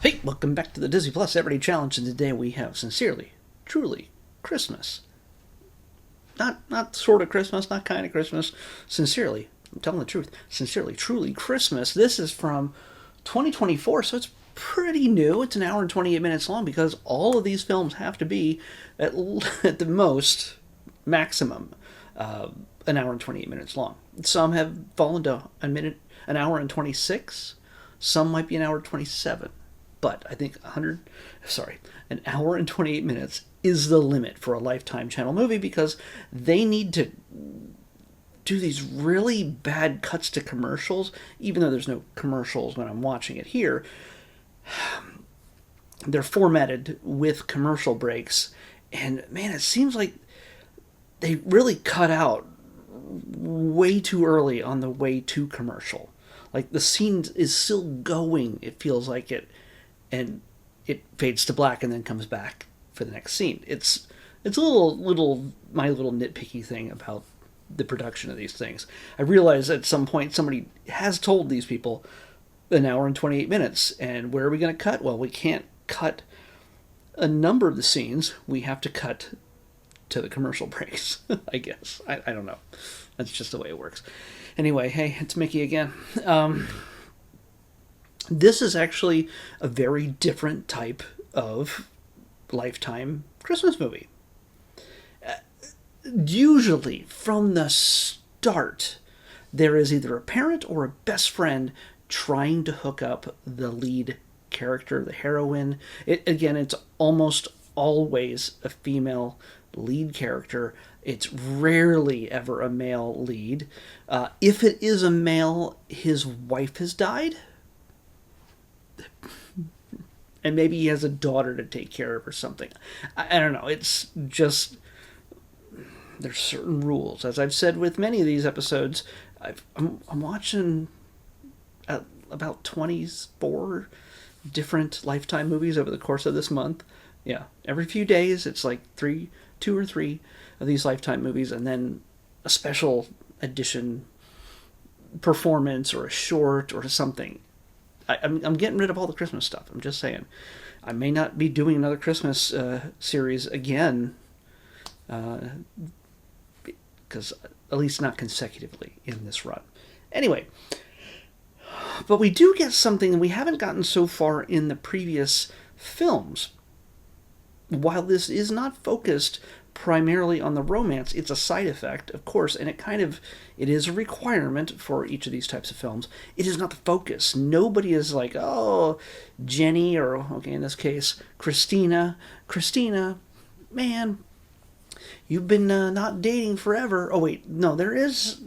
Hey, welcome back to the Disney Plus Everyday Challenge, and today we have Sincerely, Truly, Christmas. Not sort of Christmas, not kind of Christmas. Sincerely, I'm telling the truth. Sincerely, Truly, Christmas. This is from 2024, so it's pretty new. It's an hour and 28 minutes long because all of these films have to be at the most maximum an hour and 28 minutes long. Some have fallen to an hour and 26. Some might be an hour and 27. But I think an hour and 28 minutes is the limit for a Lifetime Channel movie because they need to do these really bad cuts to commercials, even though there's no commercials when I'm watching it here. They're formatted with commercial breaks, and man, it seems like they really cut out way too early on the way to commercial. Like the scene is still going, it feels like it, and it fades to black and then comes back for the next scene. It's a little my little nitpicky thing about the production of these things. I realize at some point somebody has told these people an hour and 28 minutes, and where are we going to cut? Well, we can't cut a number of the scenes. We have to cut to the commercial breaks, I guess. I don't know. That's just the way it works. Anyway, hey, it's Mickey again. This is actually a very different type of Lifetime Christmas movie. Usually, from the start, there is either a parent or a best friend trying to hook up the lead character, the heroine. It's almost always a female lead character. It's rarely ever a male lead. If it is a male, his wife has died. And maybe he has a daughter to take care of or something. I don't know. It's just, there's certain rules. As I've said with many of these episodes, I'm watching about 24 different Lifetime movies over the course of this month. Yeah, every few days it's like two or three of these Lifetime movies, and then a special edition performance or a short or something. I'm getting rid of all the Christmas stuff. I'm just saying. I may not be doing another Christmas series again, because at least not consecutively in this run. Anyway, but we do get something we haven't gotten so far in the previous films. While this is not focused primarily on the romance, it's a side effect, of course, and it is a requirement for each of these types of films. It is not the focus. Nobody is like, oh, Jenny, or, okay, in this case, Christina, man, you've been not dating forever. Oh, wait, no, there's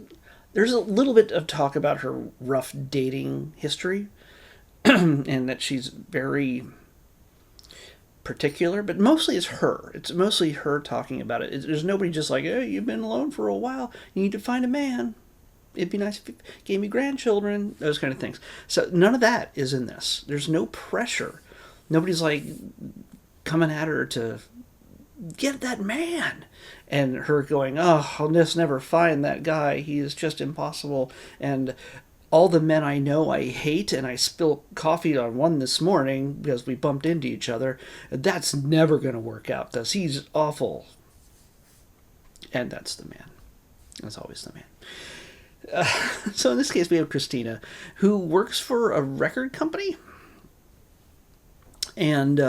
a little bit of talk about her rough dating history, and that she's very particular, but mostly it's her. It's mostly her talking about it. There's nobody just like, hey, you've been alone for a while. You need to find a man. It'd be nice if you gave me grandchildren. Those kind of things. So none of that is in this. There's no pressure. Nobody's like coming at her to get that man. And her going, oh, I'll just never find that guy. He is just impossible. And all the men I know I hate, and I spilled coffee on one this morning because we bumped into each other. That's never going to work out because he's awful. And that's the man. That's always the man. So in this case, we have Christina, who works for a record company. And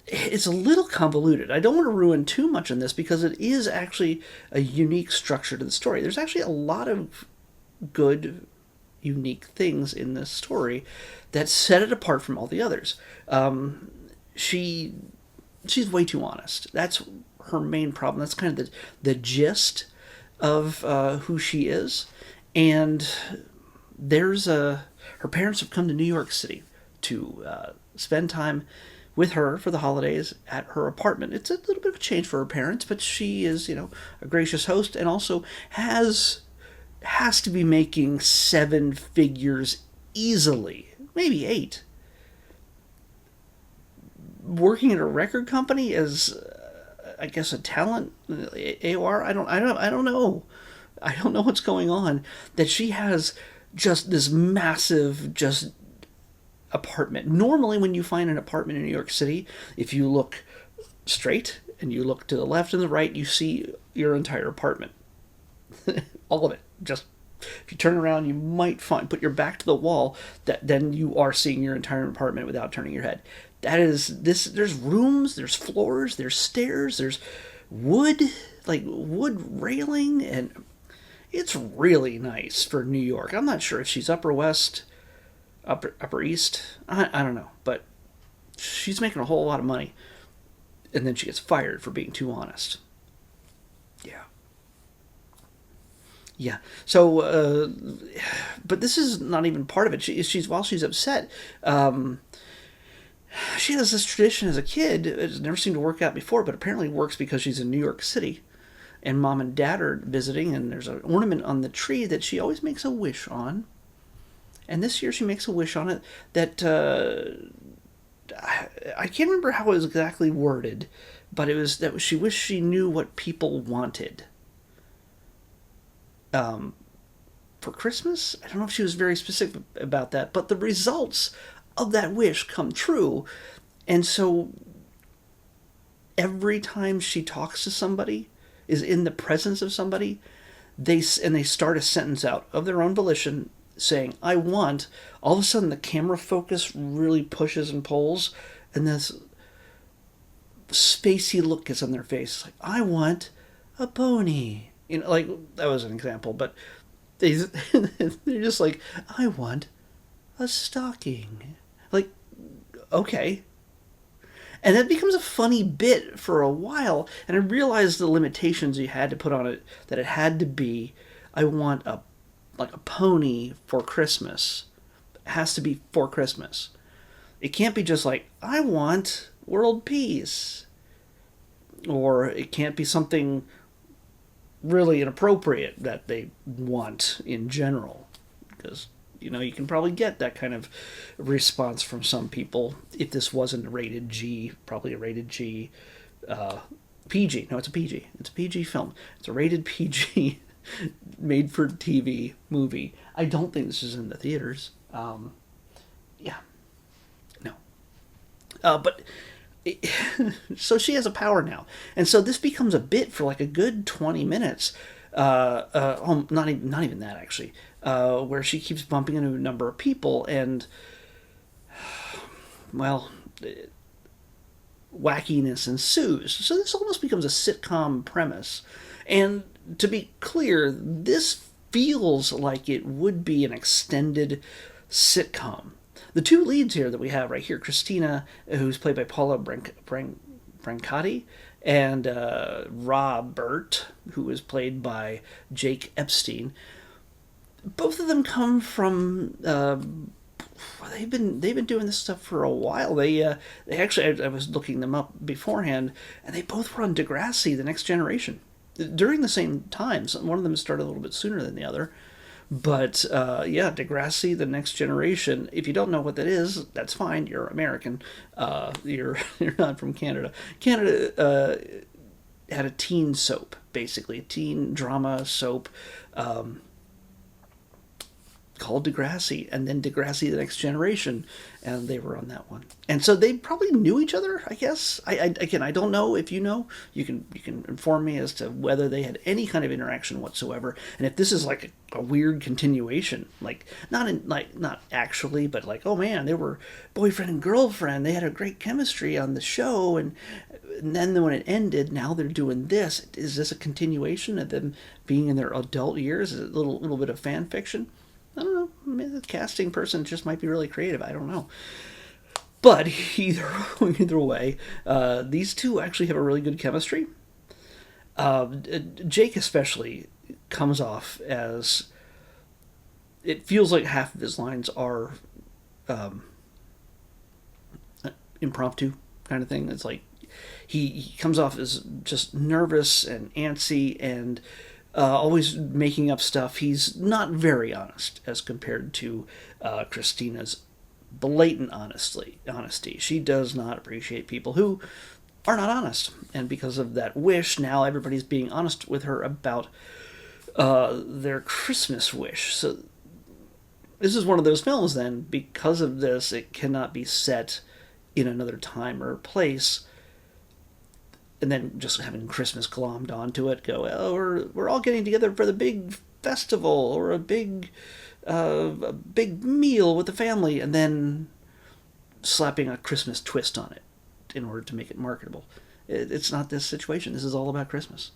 it's a little convoluted. I don't want to ruin too much on this because it is actually a unique structure to the story. There's actually a lot of good, unique things in this story that set it apart from all the others. She's way too honest. That's her main problem. That's kind of the gist of who she is. And her parents have come to New York City to spend time with her for the holidays at her apartment. It's a little bit of a change for her parents, but she is, a gracious host, and also has to be making 7 figures easily, maybe 8. Working at a record company as, I guess, a talent AOR. I don't know. I don't know what's going on. That she has just this massive, just apartment. Normally, when you find an apartment in New York City, if you look straight and you look to the left and the right, you see your entire apartment. All of it. Just if you turn around, you might put your back to the wall. That then you are seeing your entire apartment without turning your head. That is this. There's rooms, there's floors, there's stairs, there's wood, like wood railing, and it's really nice for New York. I'm not sure if she's Upper West, Upper East. I don't know, but she's making a whole lot of money, and then she gets fired for being too honest. Yeah. Yeah. So, but this is not even part of it. She's while she's upset, she has this tradition as a kid. It's never seemed to work out before, but apparently works because she's in New York City, and mom and dad are visiting, and there's an ornament on the tree that she always makes a wish on. And this year she makes a wish on it that I can't remember how it was exactly worded, but it was that she wished she knew what people wanted. For Christmas? I don't know if she was very specific about that, but the results of that wish come true. And so every time she talks to somebody, is in the presence of somebody, they start a sentence out of their own volition saying, I want, all of a sudden the camera focus really pushes and pulls, and this spacey look gets on their face. It's like, I want a pony. Like, that was an example, but they're just like, I want a stocking. Like, okay. And that becomes a funny bit for a while, and I realized the limitations you had to put on it, that it had to be, I want a pony for Christmas. It has to be for Christmas. It can't be just like, I want world peace. Or it can't be something really inappropriate that they want in general, because you can probably get that kind of response from some people if this wasn't a rated G, probably a rated G, PG. No, it's a PG. It's a PG film. It's a rated PG made for TV movie. I don't think this is in the theaters. Yeah, no. But so she has a power now, and so this becomes a bit for like a good 20 minutes. Not even that actually. Where she keeps bumping into a number of people, and well, wackiness ensues. So this almost becomes a sitcom premise. And to be clear, this feels like it would be an extended sitcom. The two leads here that we have right here, Christina, who's played by Paula Brancotti, and Robert, who is played by Jake Epstein. Both of them come from they've been doing this stuff for a while. They actually, I was looking them up beforehand, and they both were on Degrassi, The Next Generation, during the same time. So one of them started a little bit sooner than the other. But yeah, Degrassi, The Next Generation. If you don't know what that is, that's fine. You're American. You're not from Canada. Canada had a teen soap, basically, a teen drama soap called Degrassi, and then Degrassi, The Next Generation, and they were on that one. And so they probably knew each other, I guess. Again, I don't know. If you know, you can inform me as to whether they had any kind of interaction whatsoever, and if this is like a weird continuation, like not actually, but like, oh man, they were boyfriend and girlfriend. They had a great chemistry on the show, and then when it ended, now they're doing this. Is this a continuation of them being in their adult years? Is it a little bit of fan fiction? I don't know. Maybe the casting person just might be really creative. I don't know. But either way, these two actually have a really good chemistry. Jake especially comes off as, it feels like half of his lines are impromptu kind of thing. It's like he comes off as just nervous and antsy and always making up stuff. He's not very honest as compared to Christina's blatant honesty. She does not appreciate people who are not honest. And because of that wish, now everybody's being honest with her about their Christmas wish. So this is one of those films. Then, because of this, it cannot be set in another time or place, and then just having Christmas glommed onto it. Go, oh, we're all getting together for the big festival or a big meal with the family, and then slapping a Christmas twist on it in order to make it marketable. It's not this situation. This is all about Christmas.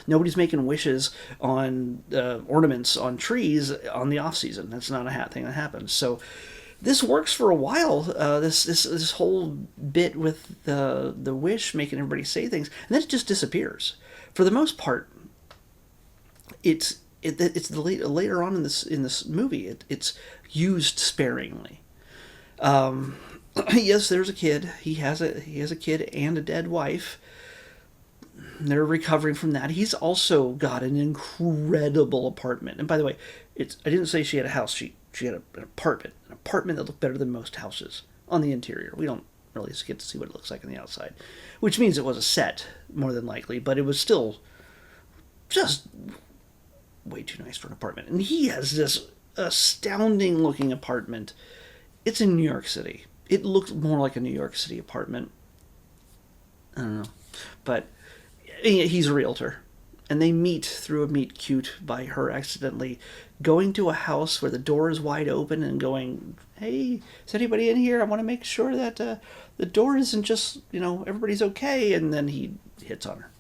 Nobody's making wishes on ornaments on trees on the off season. That's not a thing that happens. So this works for a while. This whole bit with the wish making everybody say things, and then it just disappears. For the most part, it's later on in this movie. It's used sparingly. Yes, there's a kid. He has a kid and a dead wife. They're recovering from that. He's also got an incredible apartment. And by the way, I didn't say she had a house. She had an apartment that looked better than most houses on the interior. We don't really get to see what it looks like on the outside, which means it was a set more than likely, but it was still just way too nice for an apartment. And he has this astounding looking apartment. It's in New York City. It looks more like a New York City apartment. I don't know. But he's a realtor. And they meet through a meet cute by her accidentally going to a house where the door is wide open and going, hey, is anybody in here? I want to make sure that the door isn't just, everybody's okay. And then he hits on her.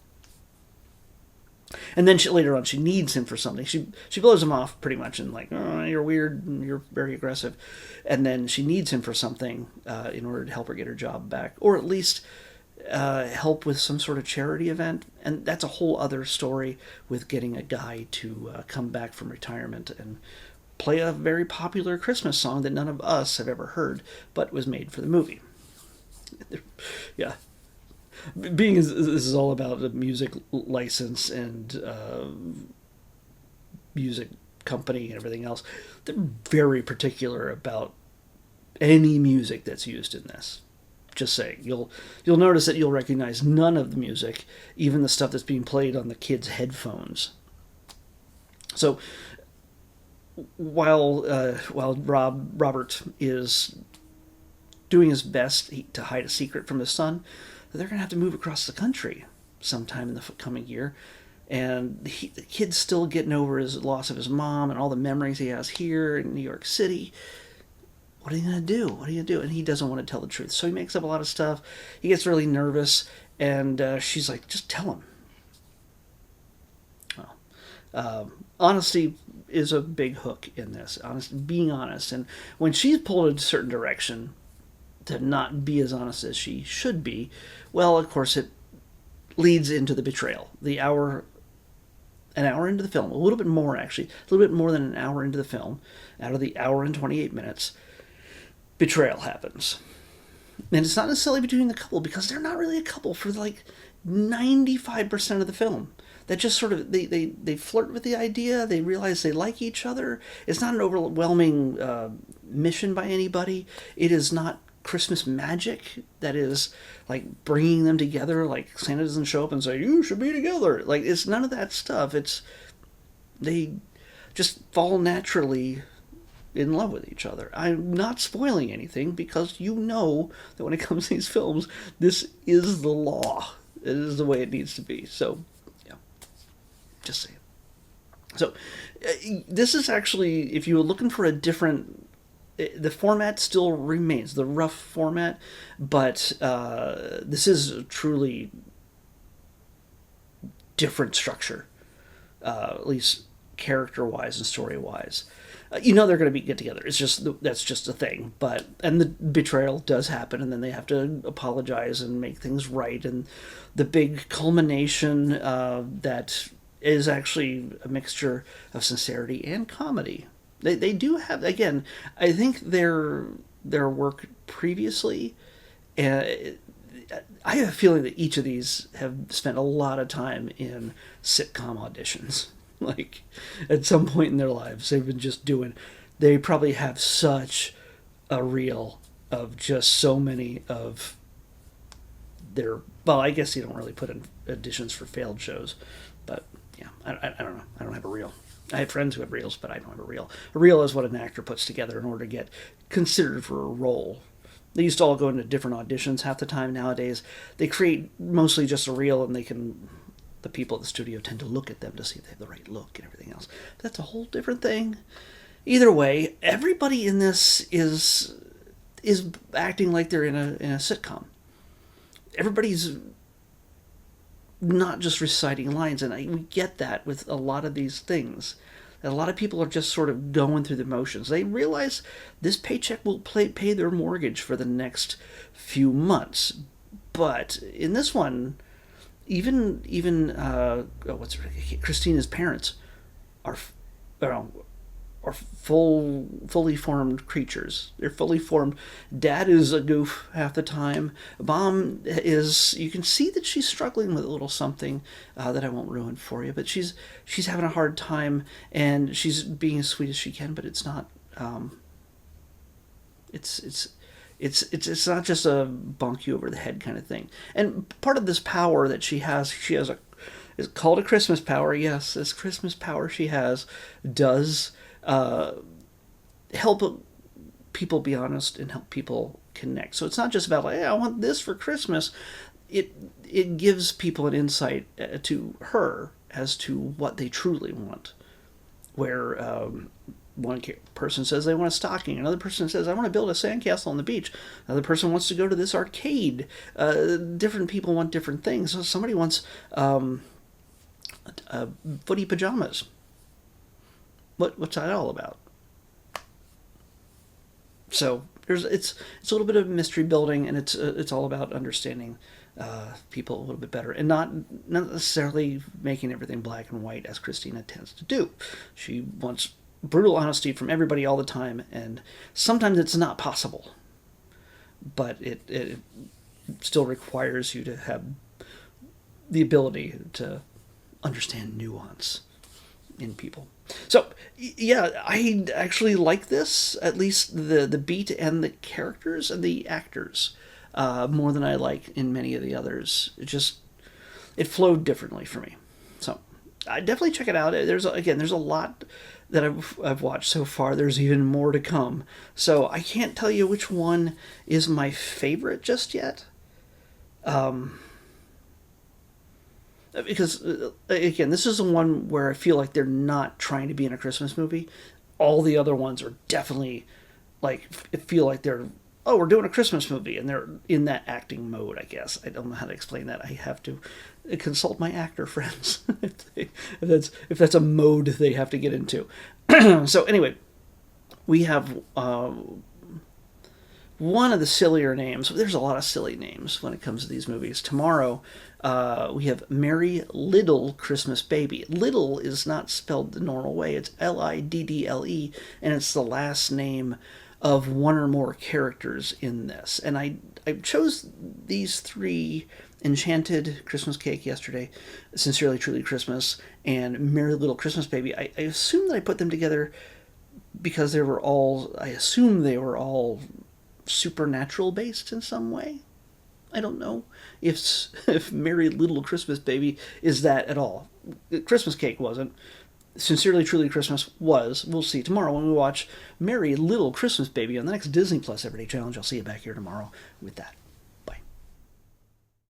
And then later on, she needs him for something. She blows him off pretty much and like, oh, you're weird and you're very aggressive. And then she needs him for something in order to help her get her job back. Or at least help with some sort of charity event. And that's a whole other story with getting a guy to come back from retirement and play a very popular Christmas song that none of us have ever heard, but was made for the movie. Yeah. Being this is all about the music license and music company and everything else. They're very particular about any music that's used in this. Just saying, you'll notice that you'll recognize none of the music, even the stuff that's being played on the kids' headphones. So while Robert is doing his best to hide a secret from his son, they're going to have to move across the country sometime in the coming year. And the kid's still getting over his loss of his mom and all the memories he has here in New York City. What are you going to do? What are you going to do? And he doesn't want to tell the truth. So he makes up a lot of stuff. He gets really nervous. And she's like, just tell him. Well, honesty is a big hook in this. Being honest. And when she's pulled in a certain direction to not be as honest as she should be, well, of course, it leads into the betrayal. An hour into the film, a little bit more actually, a little bit more than an hour into the film, out of the hour and 28 minutes, betrayal happens. And it's not necessarily between the couple, because they're not really a couple for like 95% of the film. That just sort of, they flirt with the idea, they realize they like each other. It's not an overwhelming mission by anybody. It is not Christmas magic that is like bringing them together. Like Santa doesn't show up and say, you should be together. Like, it's none of that stuff. They just fall naturally in love with each other. I'm not spoiling anything, because you know that when it comes to these films, this is the law. It is the way it needs to be. So, yeah, just saying. So, this is actually, if you were looking for a different, the format still remains the rough format, but this is a truly different structure, at least character-wise and story-wise. They're going to get together. That's just a thing. And the betrayal does happen, and then they have to apologize and make things right. And the big culmination that is actually a mixture of sincerity and comedy. They do have, again, I think their work previously, I have a feeling that each of these have spent a lot of time in sitcom auditions. Like, at some point in their lives, they've been just they probably have such a reel of just so many of their, well, I guess you don't really put in auditions for failed shows, but yeah, I don't know. I don't have a reel. I have friends who have reels, but I don't have a reel. A reel is what an actor puts together in order to get considered for a role. They used to all go into different auditions half the time. Nowadays, they create mostly just a reel, and the people at the studio tend to look at them to see if they have the right look and everything else. But that's a whole different thing. Either way, everybody in this is acting like they're in a sitcom. Everybody's not just reciting lines, and we get that with a lot of these things. A lot of people are just sort of going through the motions. They realize this paycheck will pay their mortgage for the next few months. But in this one, even Christina's parents are fully formed creatures. They're fully formed. Dad is a goof half the time. Mom is, you can see that she's struggling with a little something that I won't ruin for you, but she's having a hard time, and she's being as sweet as she can, but it's not, it's not just a bonk you over the head kind of thing. And part of this power that she has is called a Christmas power. Yes, this Christmas power she has does help people be honest and help people connect. So it's not just about like, hey, I want this for Christmas. It gives people an insight to her as to what they truly want. Where one person says they want a stocking, another person says I want to build a sandcastle on the beach, another person wants to go to this arcade. Different people want different things. So somebody wants footy pajamas. What's that all about? So it's a little bit of mystery building, and it's all about understanding people a little bit better, and not necessarily making everything black and white as Christina tends to do. She wants brutal honesty from everybody all the time, and sometimes it's not possible. But it still requires you to have the ability to understand nuance in people. So, yeah, I actually like this, at least the beat and the characters and the actors, more than I like in many of the others. It flowed differently for me. So, I definitely check it out. There's a lot that I've watched so far. There's even more to come. So, I can't tell you which one is my favorite just yet. Because, again, this is the one where I feel like they're not trying to be in a Christmas movie. All the other ones are definitely, like, feel like they're, oh, we're doing a Christmas movie, and they're in that acting mode, I guess. I don't know how to explain that. I have to consult my actor friends if that's a mode they have to get into. So, anyway, we have one of the sillier names. There's a lot of silly names when it comes to these movies. Tomorrow, we have Merry Little Christmas Baby. Little is not spelled the normal way. It's Liddle, and it's the last name of one or more characters in this. And I chose these three: Enchanted Christmas Cake yesterday, Sincerely Truly Christmas, and Merry Little Christmas Baby. I assume that I put them together because they were all supernatural based in some way. I don't know if Merry Little Christmas Baby is that at all. Christmas Cake wasn't. Sincerely Truly Christmas was. We'll see tomorrow when we watch Merry Little Christmas Baby on the next Disney Plus Everyday Challenge. I'll see you back here tomorrow with that.